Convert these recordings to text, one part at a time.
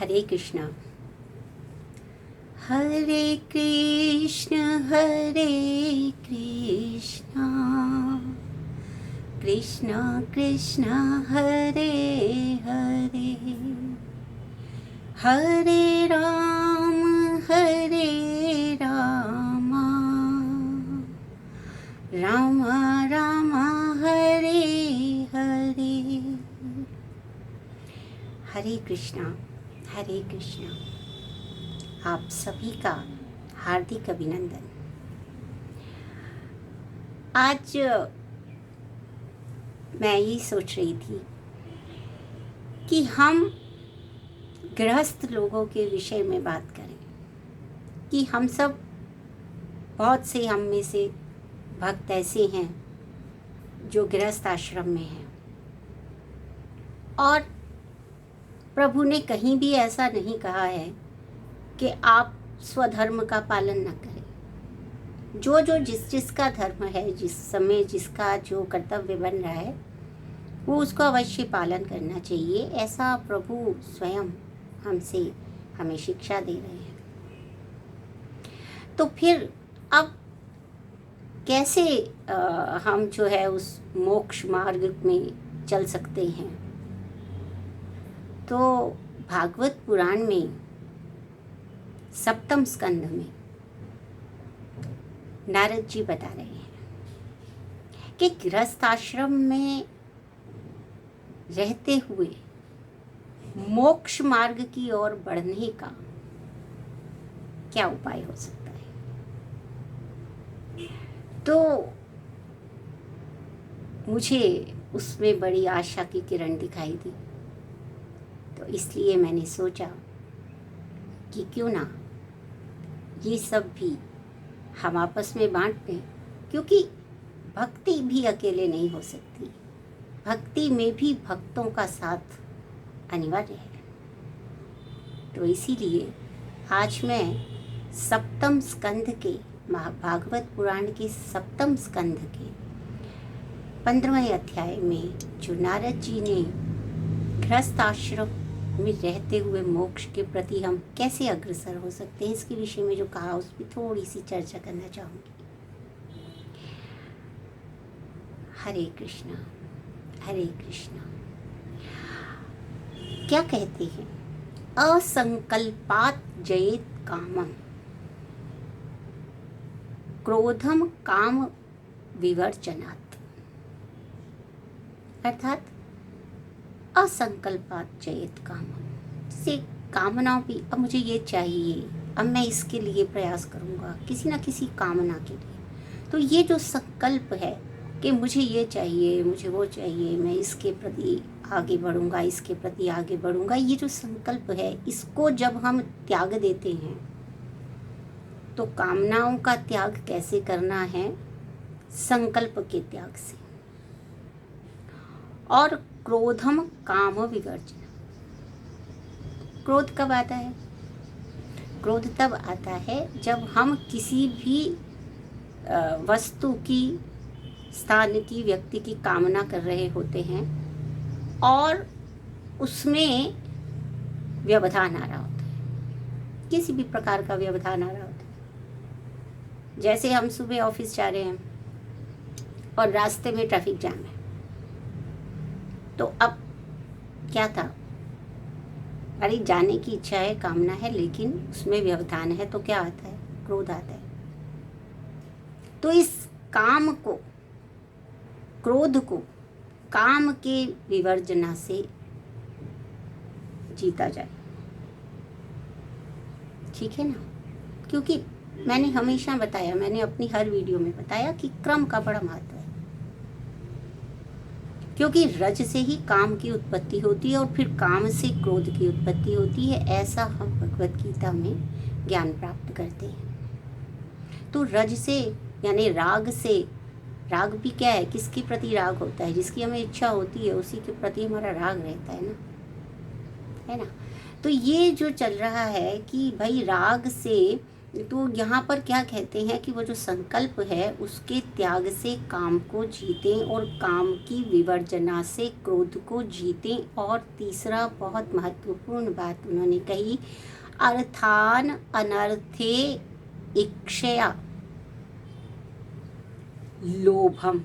हरे कृष्णा। हरे कृष्ण कृष्ण कृष्ण हरे हरे, हरे राम राम राम हरे हरे। हरे कृष्णा हरे कृष्णा। आप सभी का हार्दिक अभिनंदन। आज मैं ये सोच रही थी कि हम गृहस्थ लोगों के विषय में बात करें कि हम सब, बहुत से हम में से भक्त ऐसे हैं जो गृहस्थ आश्रम में हैं और प्रभु ने कहीं भी ऐसा नहीं कहा है कि आप स्वधर्म का पालन न करें। जो जो जिसका धर्म है, जिस समय जिसका जो कर्तव्य बन रहा है, वो उसको अवश्य पालन करना चाहिए। ऐसा प्रभु स्वयं हमें शिक्षा दे रहे हैं। तो फिर अब कैसे हम जो है उस मोक्ष मार्ग में चल सकते हैं? तो भागवत पुराण में सप्तम स्कंध में नारद जी बता रहे हैं कि गृहस्थ आश्रम में रहते हुए मोक्ष मार्ग की ओर बढ़ने का क्या उपाय हो सकता है। तो मुझे उसमें बड़ी आशा की किरण दिखाई दी, तो इसलिए मैंने सोचा कि क्यों ना ये सब भी हम आपस में बांट दें, क्योंकि भक्ति भी अकेले नहीं हो सकती। भक्ति में भी भक्तों का साथ अनिवार्य है। तो इसीलिए आज मैं सप्तम स्कंध के, भागवत पुराण के सप्तम स्कंध के 15वें अध्याय में जो नारद जी ने गृहस्थ आश्रम में रहते हुए मोक्ष के प्रति हम कैसे अग्रसर हो सकते हैं, इसके विषय में जो कहा उस पर थोड़ी सी चर्चा करना चाहूँगी। हरे कृष्णा हरे कृष्णा। क्या कहते हैं? असंकल्पात जयेत कामम, क्रोधम काम विवर्जनात्। अर्थात असंकल्पात जयेत कामम, से कामना भी, अब मुझे ये चाहिए, अब मैं इसके लिए प्रयास करूँगा किसी ना किसी कामना के लिए। तो ये जो संकल्प है कि मुझे ये चाहिए, मुझे वो चाहिए, मैं इसके प्रति आगे बढ़ूँगा, इसके प्रति आगे बढ़ूँगा, ये जो संकल्प है, इसको जब हम त्याग देते हैं, तो कामनाओं का त्याग कैसे करना है? संकल्प के त्याग से। और क्रोधम काम विवर्जन। क्रोध कब आता है? क्रोध तब आता है जब हम किसी भी वस्तु की, स्थान की, व्यक्ति की कामना कर रहे होते हैं और उसमें व्यवधान आ रहा होता है, किसी भी प्रकार का व्यवधान आ रहा होता है। जैसे हम सुबह ऑफिस जा रहे हैं और रास्ते में ट्रैफिक जाम है, तो अब क्या था? अरे जाने की इच्छा है, कामना है, लेकिन उसमें व्यवधान है, तो क्या आता है? क्रोध आता है। तो इस काम को, क्रोध को काम के विवर्जना से जीता जाए। ठीक है ना? क्योंकि मैंने हमेशा बताया, मैंने अपनी हर वीडियो में बताया कि क्रम का बड़ा महत्व है। क्योंकि रज से ही काम की उत्पत्ति होती है और फिर काम से क्रोध की उत्पत्ति होती है। ऐसा हम भगवत गीता में ज्ञान प्राप्त करते हैं। तो रज से यानी राग से, राग भी क्या है? किसके प्रति राग होता है? जिसकी हमें इच्छा होती है उसी के प्रति हमारा राग रहता है ना, है ना? तो ये जो चल रहा है कि भाई राग से तो यहाँ पर क्या कहते हैं कि वो जो संकल्प है उसके त्याग से काम को जीतें और काम की विवर्जना से क्रोध को जीतें। और तीसरा बहुत महत्वपूर्ण बात उन्होंने कही, अर्थान अनर्थे इक्षया लोभम,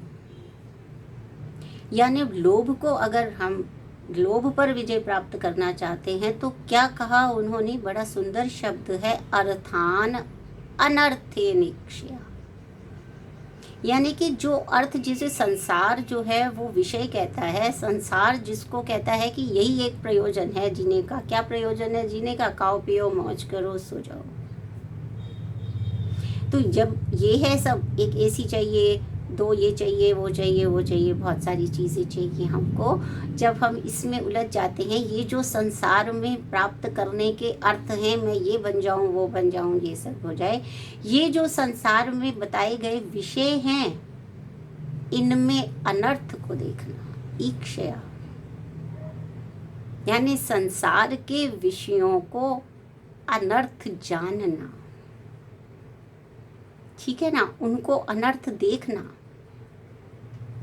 यानी लोभ को, अगर हम लोभ पर विजय प्राप्त करना चाहते हैं तो क्या कहा उन्होंने, बड़ा सुंदर शब्द है, अर्थान अनर्थे निक्षया, यानी कि जो अर्थ जिसे संसार जो है वो विषय कहता है, संसार जिसको कहता है कि यही एक प्रयोजन है जीने का। क्या प्रयोजन है जीने का? खाओ पियो मौज करो सो जाओ। तो जब ये है सब, एक एसी चाहिए, दो ये चाहिए, वो चाहिए, वो चाहिए, बहुत सारी चीज़ें चाहिए हमको, जब हम इसमें उलझ जाते हैं, ये जो संसार में प्राप्त करने के अर्थ हैं, मैं ये बन जाऊं, वो बन जाऊं, ये सब हो जाए, ये जो संसार में बताए गए विषय हैं, इनमें अनर्थ को देखना, ईक्षया, यानी संसार के विषयों को अनर्थ जानना, ठीक है ना, उनको अनर्थ देखना,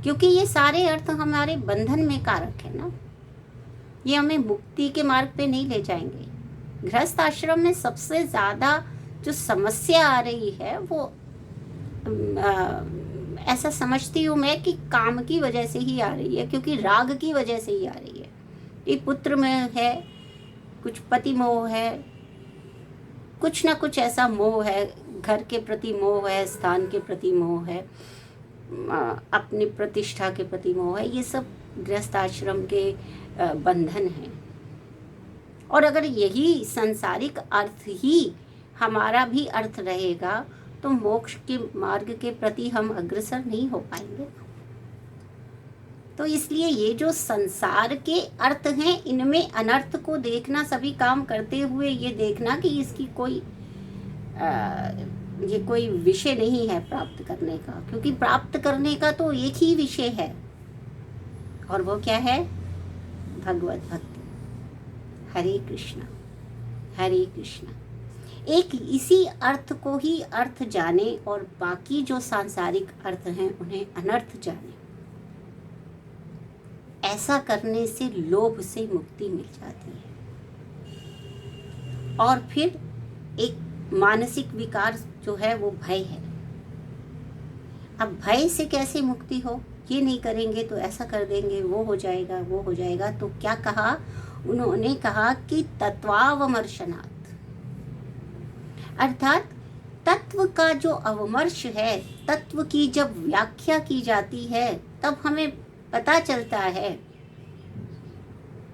क्योंकि ये सारे अर्थ हमारे बंधन में कारक है ना, ये हमें मुक्ति के मार्ग पे नहीं ले जाएंगे। गृहस्थ आश्रम में सबसे ज़्यादा जो समस्या आ रही है वो ऐसा समझती हूँ मैं कि काम की वजह से ही आ रही है, क्योंकि राग की वजह से ही आ रही है। ये पुत्र में है, कुछ पति मोह है, कुछ ना कुछ ऐसा मोह है, घर के प्रति मोह है, स्थान के प्रति मोह है, अपनी प्रतिष्ठा के प्रति मोह है, ये सब गृहस्थ आश्रम के बंधन हैं। और अगर यही सांसारिक अर्थ ही हमारा भी अर्थ रहेगा तो मोक्ष के मार्ग के प्रति हम अग्रसर नहीं हो पाएंगे। तो इसलिए ये जो संसार के अर्थ हैं, इनमें अनर्थ को देखना, सभी काम करते हुए ये देखना कि इसकी कोई ये कोई विषय नहीं है प्राप्त करने का, क्योंकि प्राप्त करने का तो एक ही विषय है, और वो क्या है? भगवत भक्ति। हरे कृष्णा हरे कृष्णा। एक इसी अर्थ को ही अर्थ जाने और बाकी जो सांसारिक अर्थ हैं उन्हें अनर्थ जाने। ऐसा करने से लोभ से मुक्ति मिल जाती है। और फिर एक मानसिक विकार जो है वो भय है। अब भय से कैसे मुक्ति हो? ये नहीं करेंगे तो ऐसा कर देंगे, वो हो जाएगा, वो हो जाएगा। तो क्या कहा उन्होंने? कहा कि तत्वावमर्शनात्, अर्थात तत्व का जो अवमर्श है, तत्व की जब व्याख्या की जाती है तब हमें पता चलता है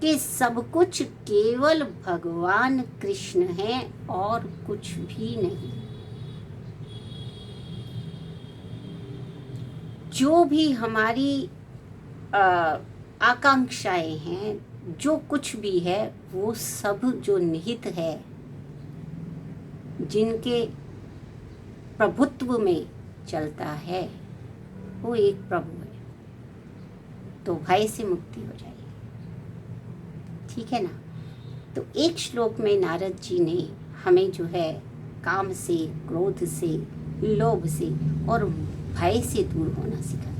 कि सब कुछ केवल भगवान कृष्ण है और कुछ भी नहीं। जो भी हमारी आकांक्षाएं हैं, जो कुछ भी है, वो सब जो निहित है, जिनके प्रभुत्व में चलता है, वो एक प्रभु है। तो भय से मुक्ति हो जाएगी, ठीक है ना। तो एक श्लोक में नारद जी ने हमें जो है काम से, क्रोध से, लोभ से और भय से दूर होना सिखाया।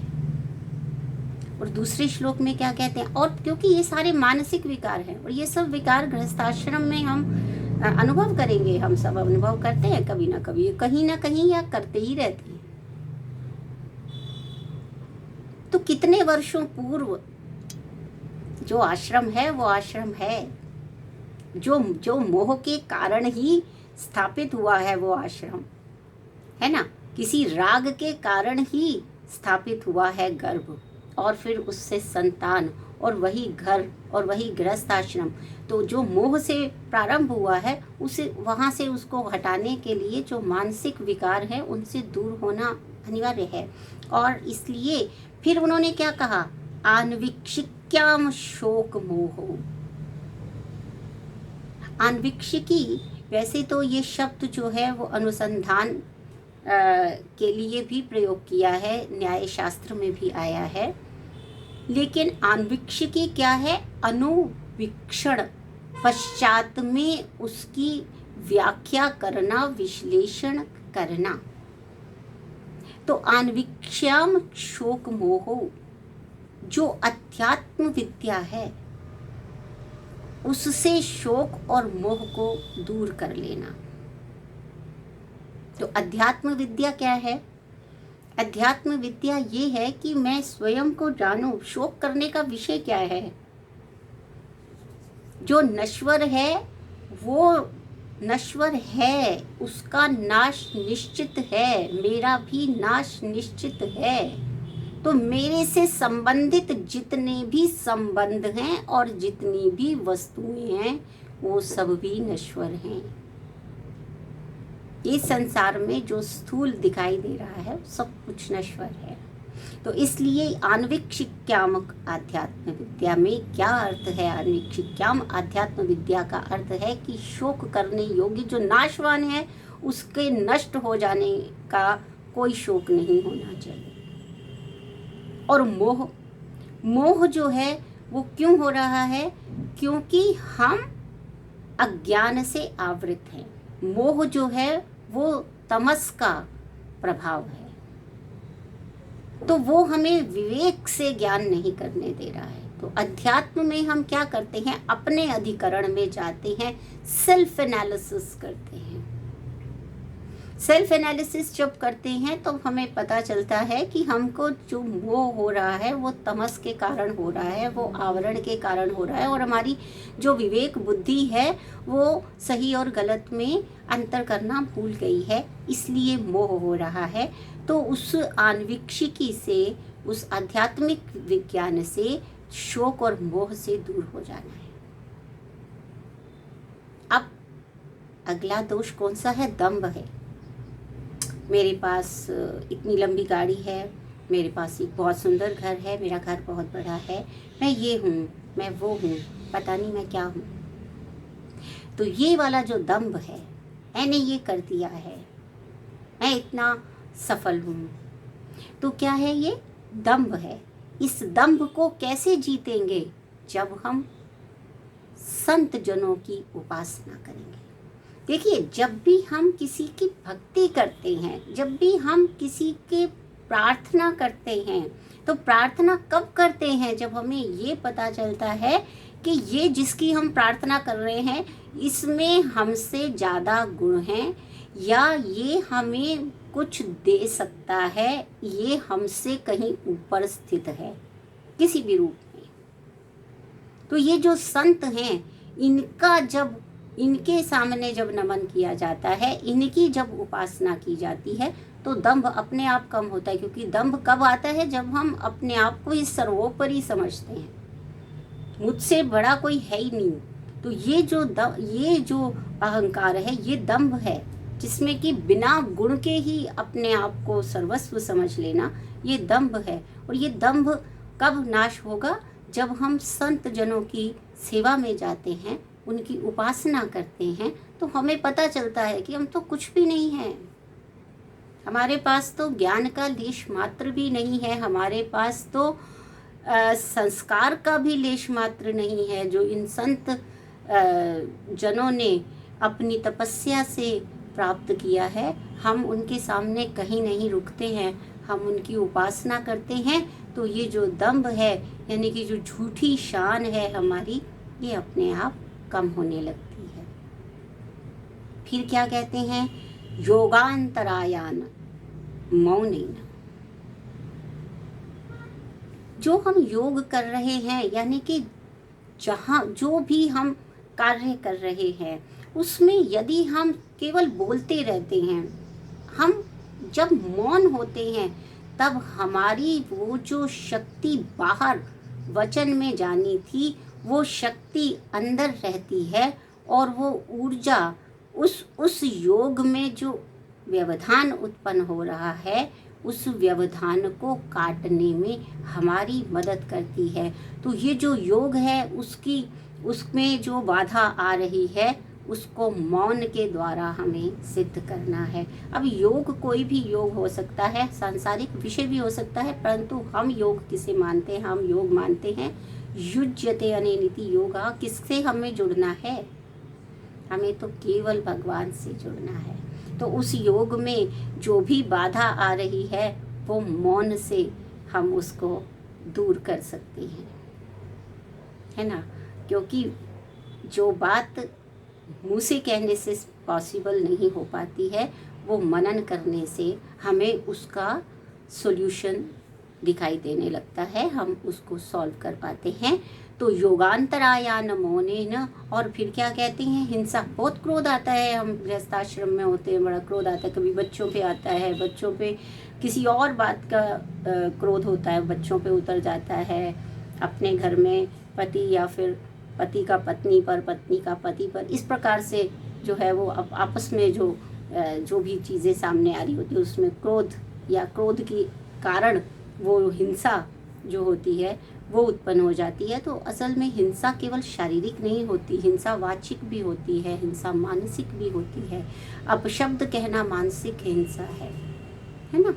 और दूसरे श्लोक में क्या कहते हैं? और क्योंकि ये सारे मानसिक विकार हैं और ये सब विकार गृहस्थाश्रम में हम अनुभव करेंगे, हम सब अनुभव करते हैं कभी ना कभी, कहीं ना कहीं, या करते ही रहते हैं। तो कितने वर्षों पूर्व जो आश्रम है वो आश्रम है, जो मोह के कारण ही स्थापित हुआ है वो आश्रम है ना। किसी राग के कारण ही स्थापित हुआ है गर्भ, और फिर उससे संतान, और वही घर, और वही गृहस्थ आश्रम। तो जो मोह से प्रारंभ हुआ है, उसे वहाँ से उसको हटाने के लिए जो मानसिक विकार है उनसे दूर होना अनिवार्य है। और इसलिए फिर उन्होंने क्या कहा? आन्वीक्षिक्याम शोक मोहो। आन्वीक्षिकी, वैसे तो ये शब्द जो है वो अनुसंधान के लिए भी प्रयोग किया है, न्याय शास्त्र में भी आया है, लेकिन आन्वीक्षिकी क्या है? अनुवीक्षण, पश्चात में उसकी व्याख्या करना, विश्लेषण करना। तो आन्वीक्षाम शोक मोहो, जो अध्यात्म विद्या है उससे शोक और मोह को दूर कर लेना। तो अध्यात्म विद्या क्या है? अध्यात्म विद्या ये है कि मैं स्वयं को जानूं। शोक करने का विषय क्या है? जो नश्वर है वो नश्वर है, उसका नाश निश्चित है, मेरा भी नाश निश्चित है। तो मेरे से संबंधित जितने भी संबंध हैं और जितनी भी वस्तुएं हैं वो सब भी नश्वर हैं। ये संसार में जो स्थूल दिखाई दे रहा है सब कुछ नश्वर है। तो इसलिए आन्वीक्षिक्याम आध्यात्म विद्या में क्या अर्थ है? आन्वीक्षिक्याम आध्यात्म विद्या का अर्थ है कि शोक करने योग्य जो नाशवान है उसके नष्ट हो जाने का कोई शोक नहीं होना चाहिए। और मोह जो है वो क्यों हो रहा है? क्योंकि हम अज्ञान से आवृत हैं। मोह जो है वो तमस का प्रभाव है, तो वो हमें विवेक से ज्ञान नहीं करने दे रहा है। तो अध्यात्म में हम क्या करते हैं? अपने अधिकरण में जाते हैं, सेल्फ एनालिसिस करते हैं। सेल्फ एनालिसिस जब करते हैं तो हमें पता चलता है कि हमको जो मोह हो रहा है वो तमस के कारण हो रहा है, वो आवरण के कारण हो रहा है, और हमारी जो विवेक बुद्धि है वो सही और गलत में अंतर करना भूल गई है, इसलिए मोह हो रहा है। तो उस आन्वीक्षिकी से, उस आध्यात्मिक विज्ञान से शोक और मोह से दूर हो जाना है। अब अगला दोष कौन सा है? दंभ है। मेरे पास इतनी लंबी गाड़ी है, मेरे पास एक बहुत सुंदर घर है, मेरा घर बहुत बड़ा है, मैं ये हूँ, मैं वो हूँ, पता नहीं मैं क्या हूँ। तो ये वाला जो दंभ है, मैंने ये कर दिया है, मैं इतना सफल हूँ, तो क्या है? ये दंभ है। इस दंभ को कैसे जीतेंगे? जब हम संत जनों की उपासना करेंगे। देखिए, जब भी हम किसी की भक्ति करते हैं, जब भी हम किसी के प्रार्थना करते हैं, तो प्रार्थना कब करते हैं? जब हमें ये पता चलता है कि ये जिसकी हम प्रार्थना कर रहे हैं इसमें हमसे ज़्यादा गुण हैं, या ये हमें कुछ दे सकता है, ये हमसे कहीं ऊपर स्थित है किसी भी रूप में। तो ये जो संत हैं, इनका जब इनके सामने जब नमन किया जाता है, इनकी जब उपासना की जाती है, तो दंभ अपने आप कम होता है। क्योंकि दंभ कब आता है? जब हम अपने आप को ही सर्वोपरि समझते हैं, मुझसे बड़ा कोई है ही नहीं। तो ये जो अहंकार है, ये दंभ है, जिसमें कि बिना गुण के ही अपने आप को सर्वस्व समझ लेना, ये दंभ है। और ये दंभ कब नाश होगा? जब हम संत जनों की सेवा में जाते हैं, उनकी उपासना करते हैं, तो हमें पता चलता है कि हम तो कुछ भी नहीं हैं, हमारे पास तो ज्ञान का लेश मात्र भी नहीं है, हमारे पास तो संस्कार का भी लेश मात्र नहीं है, जो इन संत जनों ने अपनी तपस्या से प्राप्त किया है। हम उनके सामने कहीं नहीं रुकते हैं, हम उनकी उपासना करते हैं। तो ये जो दंभ है, यानी कि जो झूठी शान है हमारी, ये अपने आप कम होने लगती है। फिर क्या कहते हैं? योगांतरायान मौनेन। जो हम योग कर रहे हैं, यानी कि जहाँ जो भी हम कार्य कर रहे हैं, उसमें यदि हम केवल बोलते रहते हैं, हम जब मौन होते हैं, तब हमारी वो जो शक्ति बाहर वचन में जानी थी, वो शक्ति अंदर रहती है, और वो ऊर्जा उस योग में जो व्यवधान उत्पन्न हो रहा है, उस व्यवधान को काटने में हमारी मदद करती है। तो ये जो योग है, उसमें जो बाधा आ रही है, उसको मौन के द्वारा हमें सिद्ध करना है। अब योग कोई भी योग हो सकता है, सांसारिक विषय भी हो सकता है, परंतु हम योग किसे मानते हैं? हम योग मानते हैं युज्यते अनेनिति योगा। किससे हमें जुड़ना है? हमें तो केवल भगवान से जुड़ना है। तो उस योग में जो भी बाधा आ रही है वो मौन से हम उसको दूर कर सकते हैं, है ना। क्योंकि जो बात मुँह से कहने से पॉसिबल नहीं हो पाती है वो मनन करने से हमें उसका सॉल्यूशन दिखाई देने लगता है, हम उसको सॉल्व कर पाते हैं। तो योगांतराया न मौने न, और फिर क्या कहते हैं, हिंसा। बहुत क्रोध आता है, हम गृहस्थाश्रम में होते हैं, बड़ा क्रोध आता है, कभी बच्चों पे आता है, बच्चों पे किसी और बात का क्रोध होता है, बच्चों पे उतर जाता है, अपने घर में पति या फिर पति का पत्नी पर, पत्नी का पति पर, इस प्रकार से जो है वो आपस में जो भी चीज़ें सामने आ रही होती है उसमें क्रोध या क्रोध के कारण वो हिंसा जो होती है वो उत्पन्न हो जाती है। तो असल में हिंसा केवल शारीरिक नहीं होती, हिंसा वाचिक भी होती है, हिंसा मानसिक भी होती है। अपशब्द कहना मानसिक हिंसा है ना।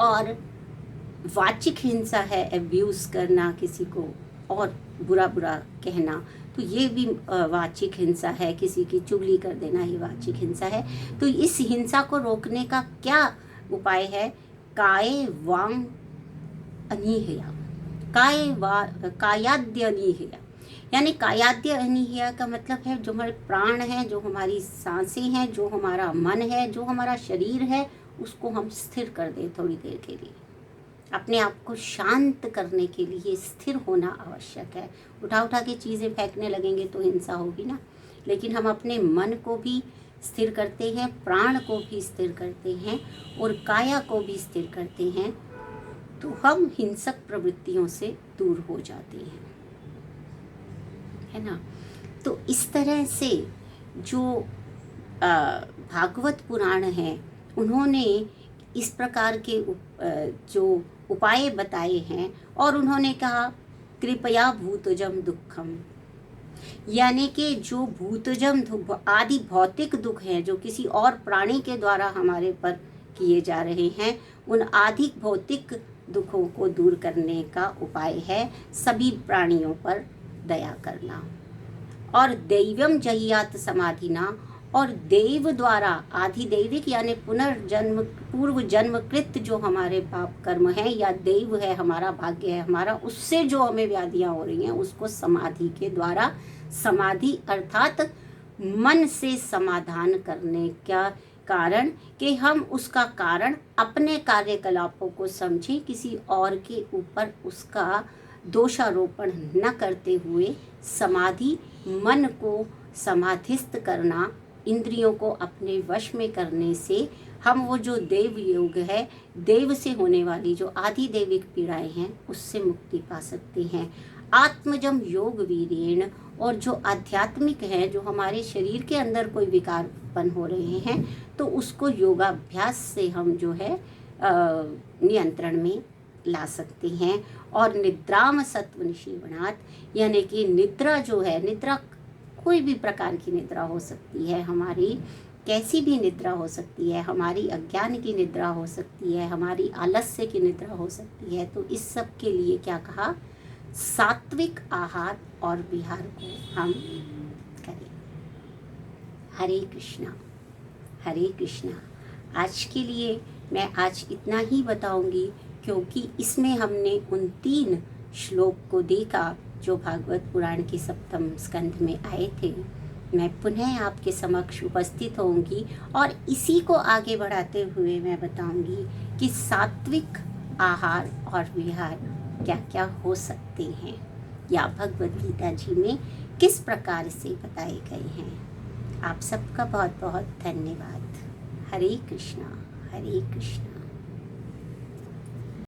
और वाचिक हिंसा है एब्यूज करना, किसी को और बुरा बुरा कहना, तो ये भी वाचिक हिंसा है, किसी की चुगली कर देना ये वाचिक हिंसा है। तो इस हिंसा को रोकने का क्या उपाय है? काय वांग अनिहया, कायाद्य अनिहया, यानी कायाद्य अनिहया का मतलब है जो हमारे प्राण हैं, जो हमारी सांसें हैं, जो हमारा मन है, जो हमारा शरीर है, उसको हम स्थिर कर दें थोड़ी देर के लिए। अपने आप को शांत करने के लिए स्थिर होना आवश्यक है। उठा उठा के चीज़ें फेंकने लगेंगे तो हिंसा होगी ना। लेकिन हम अपने मन को भी स्थिर करते हैं, प्राण को भी स्थिर करते हैं और काया को भी स्थिर करते हैं, तो हम हिंसक प्रवृत्तियों से दूर हो जाते हैं, है ना। तो इस तरह से जो भागवत पुराण है उन्होंने इस प्रकार के जो उपाय बताए हैं, और उन्होंने कहा कृपया भूतजम दुखम, यानी कि जो भूतजम आदि भौतिक दुख हैं जो किसी और प्राणी के द्वारा हमारे पर किए जा रहे हैं, उन आदि भौतिक दुखों को दूर करने का उपाय है सभी प्राणियों पर दया करना। और दैवम जहियात समाधिना, और देव द्वारा आधिदैविक यानी पुनर्जन्म पूर्व जन्मकृत जो हमारे पाप कर्म है या देव है, हमारा भाग्य है हमारा, उससे जो हमें व्याधियां हो रही हैं उसको समाधि के द्वारा, समाधि अर्थात मन से समाधान करने का कारण कि हम उसका कारण अपने कार्यकलापों को समझें, किसी और के ऊपर उसका दोषारोपण न करते हुए समाधि, मन को समाधिस्थ करना, इंद्रियों को अपने वश में करने से हम वो जो देव योग है, देव से होने वाली जो आदि दैविक पीड़ाएं हैं उससे मुक्ति पा सकते हैं। आत्मजम योग वीरेण, और जो आध्यात्मिक है, जो हमारे शरीर के अंदर कोई विकार उत्पन्न हो रहे हैं, तो उसको योगाभ्यास से हम जो है नियंत्रण में ला सकते हैं। और निद्राम सत्व निशीवनात्, यानी कि निद्रा जो है, निद्रा कोई भी प्रकार की निद्रा हो सकती है, हमारी कैसी भी निद्रा हो सकती है, हमारी अज्ञान की निद्रा हो सकती है, हमारी आलस्य की निद्रा हो सकती है। तो इस सब के लिए क्या कहा? सात्विक आहार और विहार को हम करें। हरे कृष्णा हरे कृष्णा। आज के लिए मैं आज इतना ही बताऊंगी, क्योंकि इसमें हमने उन 3 श्लोक को देखा जो भागवत पुराण के 7वें स्कंध में आए थे। मैं पुनः आपके समक्ष उपस्थित होंगी और इसी को आगे बढ़ाते हुए मैं बताऊंगी कि सात्विक आहार और विहार क्या क्या हो सकते हैं या भगवद गीता जी में किस प्रकार से बताए गए हैं। आप सबका बहुत बहुत धन्यवाद। हरे कृष्णा हरे कृष्णा।